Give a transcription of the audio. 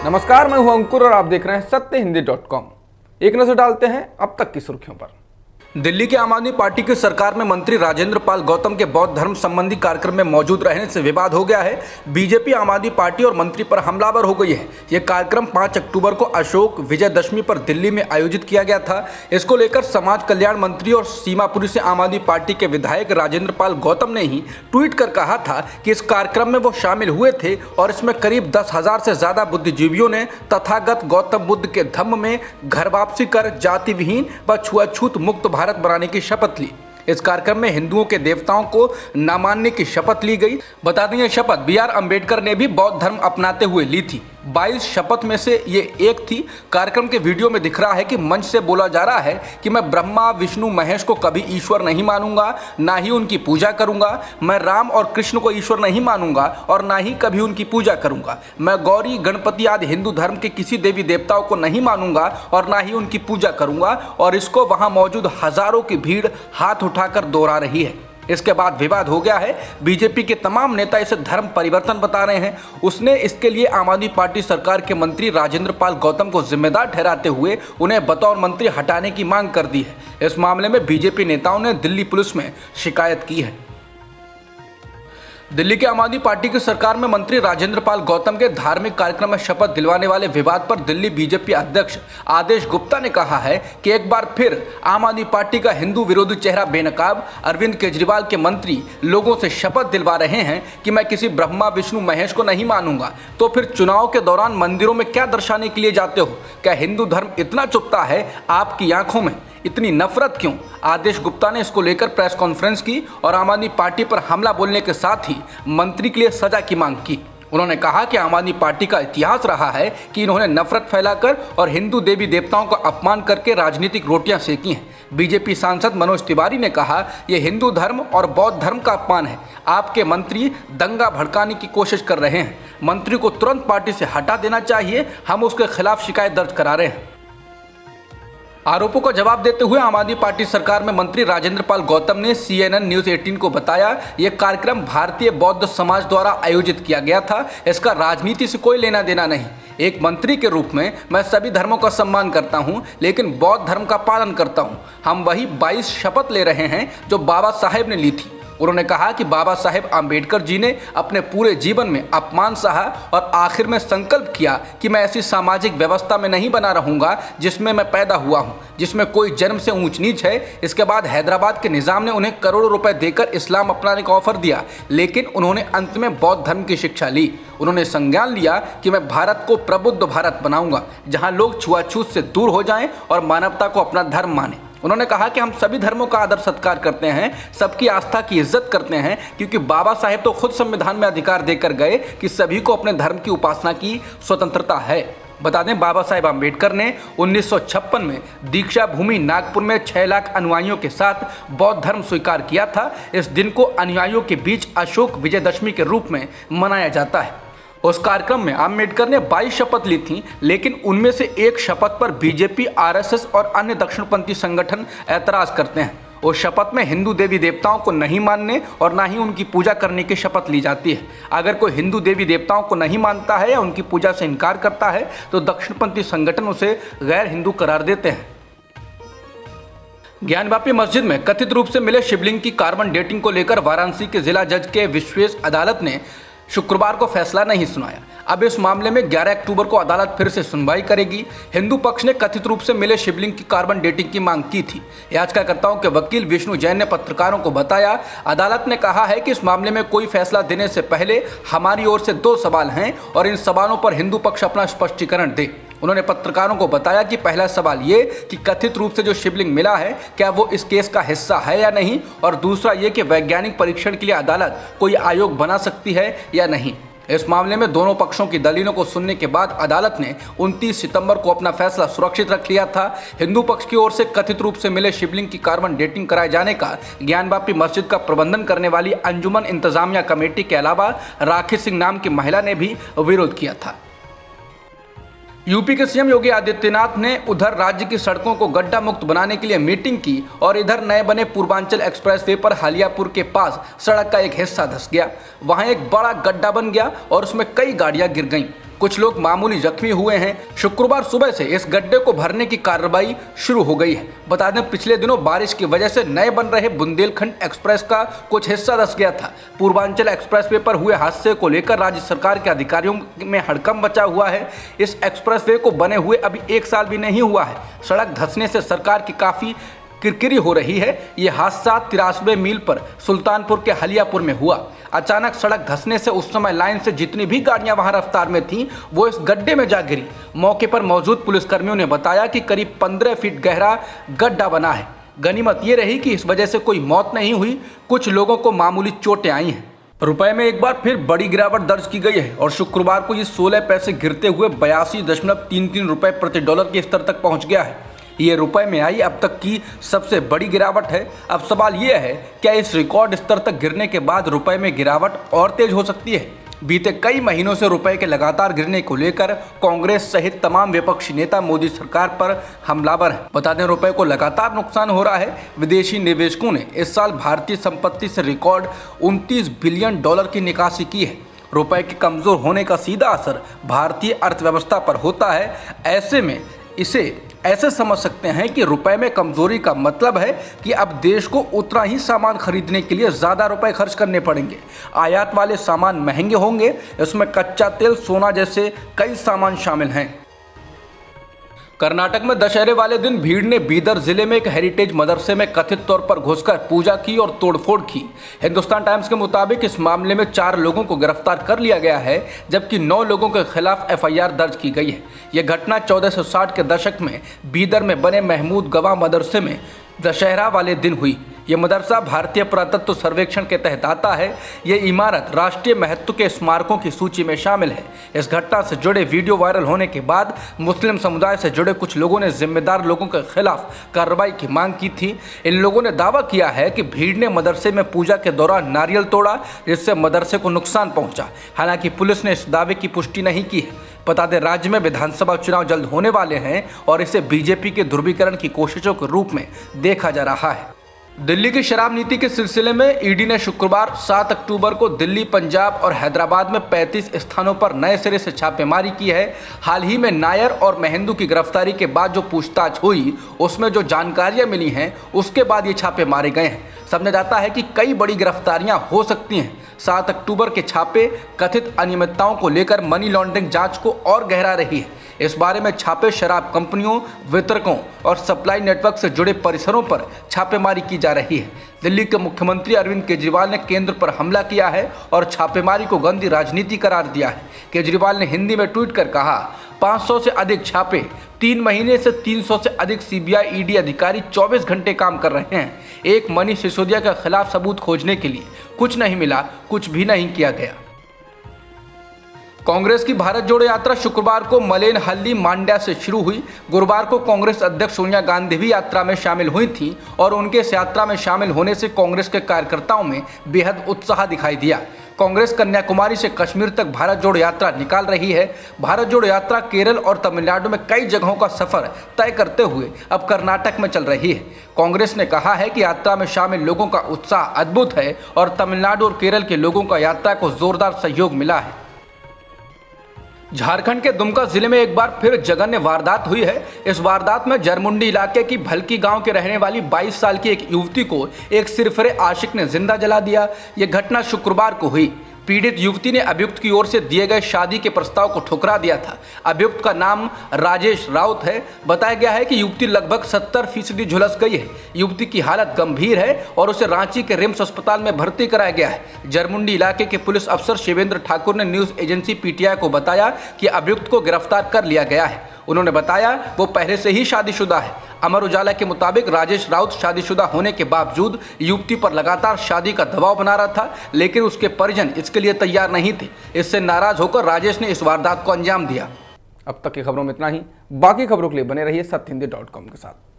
नमस्कार, मैं हूं अंकुर और आप देख रहे हैं सत्यहिंदी.com। एक नजर डालते हैं अब तक की सुर्खियों पर। दिल्ली की आम आदमी पार्टी की सरकार में मंत्री राजेंद्र पाल गौतम के बौद्ध धर्म संबंधी कार्यक्रम में मौजूद रहने से विवाद हो गया है। बीजेपी आम आदमी पार्टी और मंत्री पर हमलावर हो गई है। यह कार्यक्रम 5 अक्टूबर को अशोक विजयदशमी पर दिल्ली में आयोजित किया गया था। इसको लेकर समाज कल्याण मंत्री और सीमापुरी से आम आदमी पार्टी के विधायक राजेंद्र पाल गौतम ने ही ट्वीट कर कहा था कि इस कार्यक्रम में वो शामिल हुए थे और इसमें करीब 10,000 से ज्यादा बुद्धिजीवियों ने तथागत गौतम बुद्ध के धम्म में घर वापसी कर जाति विहीन व छुआछूत मुक्त भारत बनाने की शपथ ली। इस कार्यक्रम में हिंदुओं के देवताओं को न मानने की शपथ ली गई। बता दें, यह शपथ बी आर अम्बेडकर ने भी बौद्ध धर्म अपनाते हुए ली थी। 22 शपथ में से ये एक थी। कार्यक्रम के वीडियो में दिख रहा है कि मंच से बोला जा रहा है कि मैं ब्रह्मा विष्णु महेश को कभी ईश्वर नहीं मानूंगा, ना ही उनकी पूजा करूंगा। मैं राम और कृष्ण को ईश्वर नहीं मानूंगा और ना ही कभी उनकी पूजा करूंगा। मैं गौरी गणपति आदि हिंदू धर्म के किसी देवी देवताओं को नहीं मानूंगा और ना ही उनकी पूजा करूंगा। और इसको वहां मौजूद हजारों की भीड़ हाथ उठाकर दोहरा रही है। इसके बाद विवाद हो गया है। बीजेपी के तमाम नेता इसे धर्म परिवर्तन बता रहे हैं। उसने इसके लिए आम आदमी पार्टी सरकार के मंत्री राजेंद्र पाल गौतम को जिम्मेदार ठहराते हुए उन्हें बतौर मंत्री हटाने की मांग कर दी है। इस मामले में बीजेपी नेताओं ने दिल्ली पुलिस में शिकायत की है। दिल्ली के आम आदमी पार्टी की सरकार में मंत्री राजेंद्र पाल गौतम के धार्मिक कार्यक्रम में शपथ दिलवाने वाले विवाद पर दिल्ली बीजेपी अध्यक्ष आदेश गुप्ता ने कहा है कि एक बार फिर आम आदमी पार्टी का हिंदू विरोधी चेहरा बेनकाब अरविंद केजरीवाल के मंत्री लोगों से शपथ दिलवा रहे हैं कि मैं किसी ब्रह्मा विष्णु महेश को नहीं मानूंगा। तो फिर चुनाव के दौरान मंदिरों में क्या दर्शाने के लिए जाते हो? क्या हिंदू धर्म इतना चुभता है आपकी आंखों में? इतनी नफरत क्यों? आदेश गुप्ता ने इसको लेकर प्रेस कॉन्फ्रेंस की और आम आदमी पार्टी पर हमला बोलने के साथ ही मंत्री के लिए सजा की मांग की। उन्होंने कहा कि आम आदमी पार्टी का इतिहास रहा है कि इन्होंने नफरत फैलाकर और हिंदू देवी देवताओं का अपमान करके राजनीतिक रोटियां सेकी हैं। बीजेपी सांसद मनोज तिवारी ने कहा, यह हिंदू धर्म और बौद्ध धर्म का अपमान है। आपके मंत्री दंगा भड़काने की कोशिश कर रहे हैं। मंत्री को तुरंत पार्टी से हटा देना चाहिए। हम उसके खिलाफ शिकायत दर्ज करा रहे हैं। आरोपों का जवाब देते हुए आम आदमी पार्टी सरकार में मंत्री राजेंद्र पाल गौतम ने CNN न्यूज 18 को बताया, यह कार्यक्रम भारतीय बौद्ध समाज द्वारा आयोजित किया गया था। इसका राजनीति से कोई लेना देना नहीं। एक मंत्री के रूप में मैं सभी धर्मों का सम्मान करता हूं, लेकिन बौद्ध धर्म का पालन करता हूं। हम वही 22 शपथ ले रहे हैं जो बाबा साहेब ने ली थी। उन्होंने कहा कि बाबा साहेब आम्बेडकर जी ने अपने पूरे जीवन में अपमान सहा और आखिर में संकल्प किया कि मैं ऐसी सामाजिक व्यवस्था में नहीं बना रहूंगा जिसमें मैं पैदा हुआ हूं, जिसमें कोई जन्म से ऊंच नीच है। इसके बाद हैदराबाद के निजाम ने उन्हें करोड़ों रुपए देकर इस्लाम अपनाने का ऑफर दिया, लेकिन उन्होंने अंत में बौद्ध धर्म की शिक्षा ली। उन्होंने संज्ञान लिया कि मैं भारत को प्रबुद्ध भारत बनाऊंगा, जहां लोग छुआछूत से दूर हो जाएं और मानवता को अपना धर्म माने। उन्होंने कहा कि हम सभी धर्मों का आदर सत्कार करते हैं, सबकी आस्था की इज्जत करते हैं, क्योंकि बाबा साहेब तो खुद संविधान में अधिकार देकर गए कि सभी को अपने धर्म की उपासना की स्वतंत्रता है। बता दें, बाबा साहेब आम्बेडकर ने 1956 में दीक्षा भूमि नागपुर में 6 लाख अनुयायियों के साथ बौद्ध धर्म स्वीकार किया था। इस दिन को अनुयायियों के बीच अशोक विजयदशमी के रूप में मनाया जाता है। उस कार्यक्रम में आम्बेडकर ने 22 शपथ ली थी, लेकिन उनमें से एक शपथ पर बीजेपी, RSS और अन्य दक्षिणपंथी संगठन ऐतराज करते हैं। उस शपथ में हिंदू देवी देवताओं को नहीं मानने और ना ही उनकी पूजा करने की शपथ ली जाती है। अगर कोई हिंदू देवी देवताओं को नहीं मानता है या उनकी पूजा से इनकार करता है तो दक्षिणपंथी संगठन उसे गैर हिंदू करार देते हैं। ज्ञानवापी मस्जिद में कथित रूप से मिले शिवलिंग की कार्बन डेटिंग को लेकर वाराणसी के जिला जज के विशेष अदालत ने शुक्रवार को फैसला नहीं सुनाया। अब इस मामले में 11 अक्टूबर को अदालत फिर से सुनवाई करेगी। हिंदू पक्ष ने कथित रूप से मिले शिवलिंग की कार्बन डेटिंग की मांग की थी। याचिकाकर्ताओं के वकील विष्णु जैन ने पत्रकारों को बताया, अदालत ने कहा है कि इस मामले में कोई फैसला देने से पहले हमारी ओर से 2 सवाल हैं और इन सवालों पर हिंदू पक्ष अपना स्पष्टीकरण दे। उन्होंने पत्रकारों को बताया कि पहला सवाल ये कि कथित रूप से जो शिवलिंग मिला है क्या वो इस केस का हिस्सा है या नहीं, और दूसरा ये कि वैज्ञानिक परीक्षण के लिए अदालत कोई आयोग बना सकती है या नहीं। इस मामले में दोनों पक्षों की दलीलों को सुनने के बाद अदालत ने 29 सितंबर को अपना फैसला सुरक्षित रख लिया था। हिंदू पक्ष की ओर से कथित रूप से मिले शिवलिंग की कार्बन डेटिंग कराए जाने का ज्ञानवापी मस्जिद का प्रबंधन करने वाली अंजुमन इंतजामिया कमेटी के अलावा राखी सिंह नाम की महिला ने भी विरोध किया था। यूपी के सीएम योगी आदित्यनाथ ने उधर राज्य की सड़कों को गड्ढा मुक्त बनाने के लिए मीटिंग की और इधर नए बने पूर्वांचल एक्सप्रेसवे पर हालियापुर के पास सड़क का एक हिस्सा धंस गया। वहां एक बड़ा गड्ढा बन गया और उसमें कई गाड़ियां गिर गईं। कुछ लोग मामूली जख्मी हुए हैं। शुक्रवार सुबह से इस गड्ढे को भरने की कार्रवाई शुरू हो गई है। बता दें, पिछले दिनों बारिश की वजह से नए बन रहे बुंदेलखंड एक्सप्रेस का कुछ हिस्सा धंस गया था। पूर्वांचल एक्सप्रेसवे पर हुए हादसे को लेकर राज्य सरकार के अधिकारियों में हड़कंप मचा हुआ है। इस एक्सप्रेसवे को बने हुए अभी 1 साल भी नहीं हुआ है। सड़क धंसने से सरकार की काफी किरकिरी हो रही है। ये हादसा 83वें मील पर सुल्तानपुर के हलियापुर में हुआ। अचानक सड़क धंसने से उस समय लाइन से जितनी भी गाड़ियां वहां रफ्तार में थीं, वो इस गड्ढे में जा गिरी। मौके पर मौजूद पुलिसकर्मियों ने बताया कि करीब 15 फीट गहरा गड्ढा बना है। गनीमत ये रही कि इस वजह से कोई मौत नहीं हुई, कुछ लोगों को मामूली चोटें आई हैं। रुपए में एक बार फिर बड़ी गिरावट दर्ज की गई है और शुक्रवार को ये 16 पैसे गिरते हुए 82.33 रुपए प्रति डॉलर के स्तर तक पहुंच गया है। ये रुपए में आई अब तक की सबसे बड़ी गिरावट है। अब सवाल यह है, क्या इस रिकॉर्ड स्तर तक गिरने के बाद रुपए में गिरावट और तेज हो सकती है? बीते कई महीनों से रुपए के लगातार गिरने को लेकर कांग्रेस सहित तमाम विपक्षी नेता मोदी सरकार पर हमलावर हैं। बता दें, रुपए को लगातार नुकसान हो रहा है। विदेशी निवेशकों ने इस साल भारतीय संपत्ति से रिकॉर्ड 29 बिलियन डॉलर की निकासी की है। रुपए के कमजोर होने का सीधा असर भारतीय अर्थव्यवस्था पर होता है। ऐसे में इसे ऐसे समझ सकते हैं कि रुपए में कमजोरी का मतलब है कि अब देश को उतना ही सामान खरीदने के लिए ज़्यादा रुपए खर्च करने पड़ेंगे। आयात वाले सामान महंगे होंगे। इसमें कच्चा तेल, सोना जैसे कई सामान शामिल हैं। कर्नाटक में दशहरे वाले दिन भीड़ ने बीदर जिले में एक हेरिटेज मदरसे में कथित तौर पर घुसकर पूजा की और तोड़फोड़ की। हिंदुस्तान टाइम्स के मुताबिक इस मामले में 4 लोगों को गिरफ्तार कर लिया गया है, जबकि 9 लोगों के खिलाफ FIR दर्ज की गई है। यह घटना 1460 के दशक में बीदर में बने महमूद गवाह मदरसे में दशहरा वाले दिन हुई। यह मदरसा भारतीय पुरातत्व सर्वेक्षण के तहत आता है। यह इमारत राष्ट्रीय महत्व के स्मारकों की सूची में शामिल है। इस घटना से जुड़े वीडियो वायरल होने के बाद मुस्लिम समुदाय से जुड़े कुछ लोगों ने जिम्मेदार लोगों के खिलाफ कार्रवाई की मांग की थी। इन लोगों ने दावा किया है कि भीड़ ने मदरसे में पूजा के दौरान नारियल तोड़ा, जिससे मदरसे को नुकसान पहुंचा। हालांकि पुलिस ने इस दावे की पुष्टि नहीं की है। बता दें, राज्य में विधानसभा चुनाव जल्द होने वाले हैं और इसे बीजेपी के ध्रुवीकरण की कोशिशों के रूप में देखा जा रहा है। दिल्ली की शराब नीति के सिलसिले में ईडी ने शुक्रवार 7 अक्टूबर को दिल्ली, पंजाब और हैदराबाद में 35 स्थानों पर नए सिरे से छापेमारी की है। हाल ही में नायर और महेंदू की गिरफ्तारी के बाद जो पूछताछ हुई, उसमें जो जानकारियां मिली हैं, उसके बाद ये छापे मारे गए हैं। समझा जाता है कि कई बड़ी गिरफ्तारियां हो सकती हैं। 7 अक्टूबर के छापे कथित अनियमितताओं को लेकर मनी लॉन्ड्रिंग जांच को और गहरा रही है। इस बारे में छापे शराब कंपनियों, वितरकों और सप्लाई नेटवर्क से जुड़े परिसरों पर छापेमारी की जा रही है। दिल्ली के मुख्यमंत्री अरविंद केजरीवाल ने केंद्र पर हमला किया है और छापेमारी को गंदी राजनीति करार दिया है। केजरीवाल ने हिंदी में ट्वीट कर कहा, 500 से अधिक छापे, 3 महीने से 300 से अधिक CBI ED अधिकारी 24 घंटे काम कर रहे हैं। एक मनीष सिसोदिया के खिलाफ सबूत खोजने के लिए कुछ नहीं मिला, कुछ भी नहीं किया गया। कांग्रेस की भारत जोड़ो यात्रा शुक्रवार को मलेनहल्ली, मांड्या से शुरू हुई। गुरुवार को कांग्रेस अध्यक्ष सोनिया गांधी भी यात्रा में शामिल हुई थीं और उनके इस यात्रा में शामिल होने से कांग्रेस के कार्यकर्ताओं में बेहद उत्साह दिखाई दिया। कांग्रेस कन्याकुमारी से कश्मीर तक भारत जोड़ो यात्रा निकाल रही है। भारत जोड़ो यात्रा केरल और तमिलनाडु में कई जगहों का सफर तय करते हुए अब कर्नाटक में चल रही है। कांग्रेस ने कहा है कि यात्रा में शामिल लोगों का उत्साह अद्भुत है और तमिलनाडु और केरल के लोगों का यात्रा को जोरदार सहयोग मिला है। झारखंड के दुमका जिले में एक बार फिर जघन्य वारदात हुई है। इस वारदात में जरमुंडी इलाके की भलकी गांव के रहने वाली 22 साल की एक युवती को एक सिरफिरे आशिक ने जिंदा जला दिया। यह घटना शुक्रवार को हुई। पीड़ित युवती ने अभियुक्त की ओर से दिए गए शादी के प्रस्ताव को ठुकरा दिया था। अभियुक्त का नाम राजेश राउत है। बताया गया है कि युवती लगभग 70% झुलस गई है। युवती की हालत गंभीर है और उसे रांची के रिम्स अस्पताल में भर्ती कराया गया है। जरमुंडी इलाके के पुलिस अफसर शिवेंद्र ठाकुर ने न्यूज एजेंसी PTI को बताया कि अभियुक्त को गिरफ्तार कर लिया गया है। उन्होंने बताया वो पहले से ही शादीशुदा है। अमर उजाला के मुताबिक राजेश राउत शादीशुदा होने के बावजूद युवती पर लगातार शादी का दबाव बना रहा था, लेकिन उसके परिजन इसके लिए तैयार नहीं थे। इससे नाराज होकर राजेश ने इस वारदात को अंजाम दिया। अब तक की खबरों में इतना ही। बाकी खबरों के लिए बने रहिए सत्यहिंदी.com के साथ।